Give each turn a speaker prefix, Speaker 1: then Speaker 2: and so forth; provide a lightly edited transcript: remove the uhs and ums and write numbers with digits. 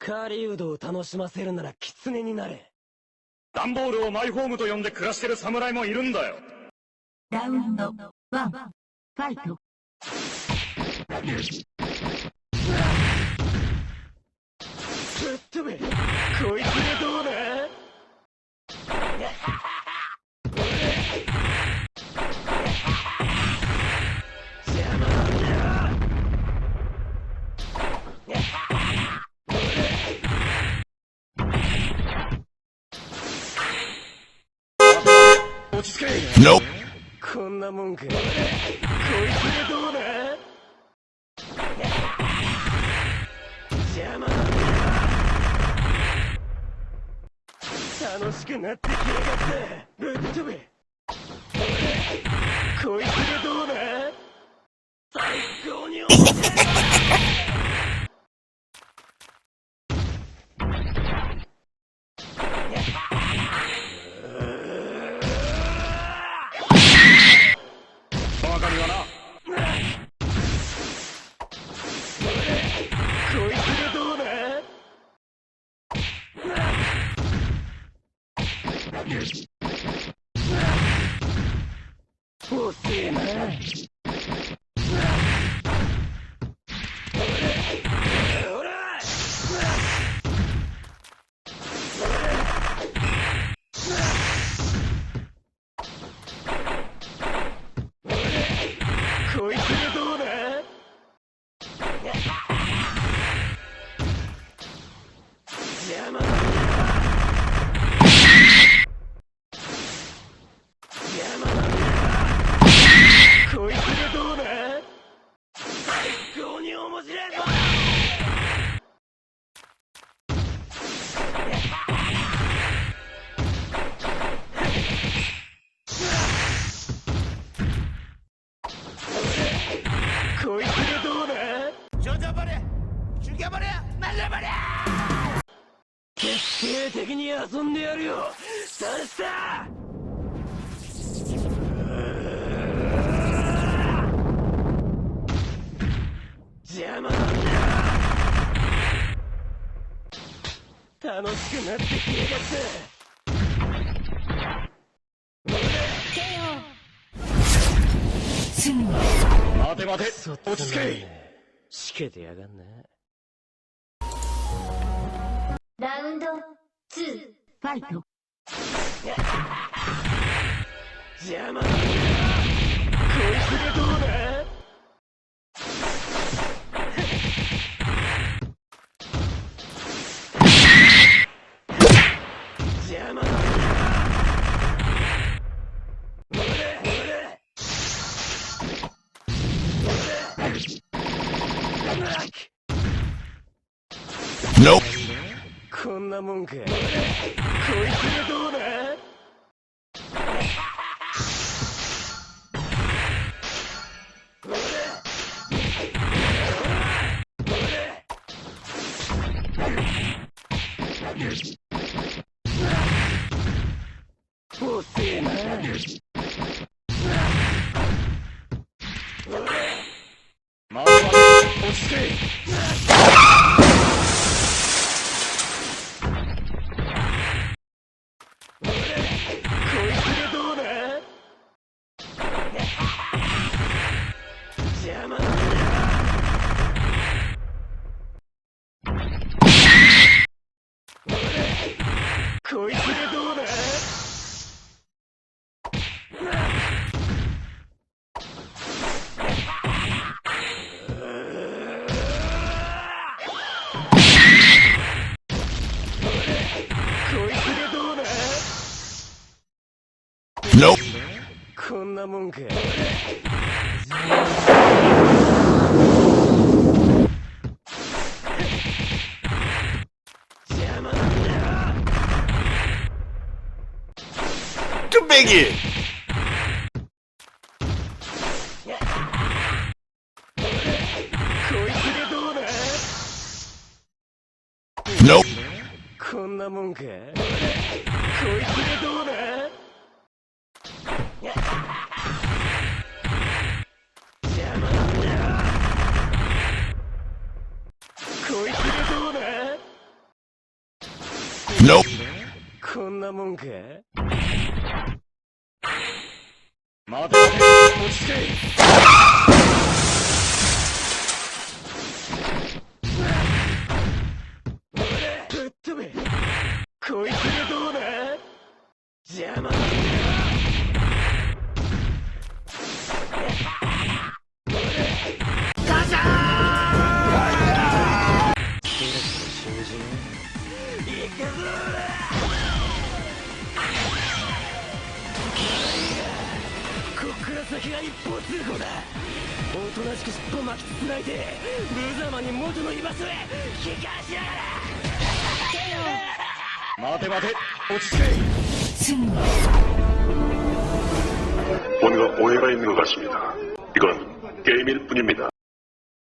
Speaker 1: 狩人を楽しませるなら狐になれ。
Speaker 2: 段ボールをマイホームと呼んで暮らしてる侍もいるんだよ。
Speaker 3: ラウンド1、ファイト。
Speaker 1: ぶっ飛べ、こいつがどうだ。邪魔なんだよ。落ち着け。こんなもんか。こいつがどうだ。邪魔なんだよ。楽しくなってきやがった。ぶっ飛べ。こいつがどうだ。最高に面白い。
Speaker 2: バカにはな。
Speaker 1: こいつがどうだ。遅えな。ほら。こいつがどうだ。邪魔だ。邪魔だ。こいつがどうだ。最高に面白いぞ。こいつがどうだ。決定的に遊んでやるよ。さっさ。邪魔なんだ。楽しくなってきやがった。
Speaker 3: すぐに
Speaker 2: 待て待て、落ち着け。
Speaker 1: しけてやがんな。
Speaker 3: ラウンド2、ファイト。
Speaker 1: 邪魔なんだ。こいつがどうだ。邪魔なんだ。
Speaker 2: Nope。
Speaker 1: こんなもんか。こいつがどうだ。遅えな。
Speaker 2: まずは落ち着け。
Speaker 1: 邪魔なんだ。こいつがどうだ。こいつがどうだ。
Speaker 2: Nope。
Speaker 1: こんなもんか。邪魔なんだよ。
Speaker 2: Too big。
Speaker 1: こいつがどうだ。
Speaker 2: Nope。
Speaker 1: こんなもんか。こいつがどうだ。邪魔なんだよ。こいつがどうだ。こんなもんか。
Speaker 2: 待て待て、落ち着け。
Speaker 1: ぶっ飛べ。こいつがどうだ。邪魔だ。ガシャー。いくぞ。こっから先が一方通行だ。おとなしく尻尾巻きつないで無様に元の居場所へ帰還しやがれ。
Speaker 2: 待て待て、落ち着け。
Speaker 4: 뭔가 오해가 있는 것 같습니다. 이건 게임일 뿐입니다.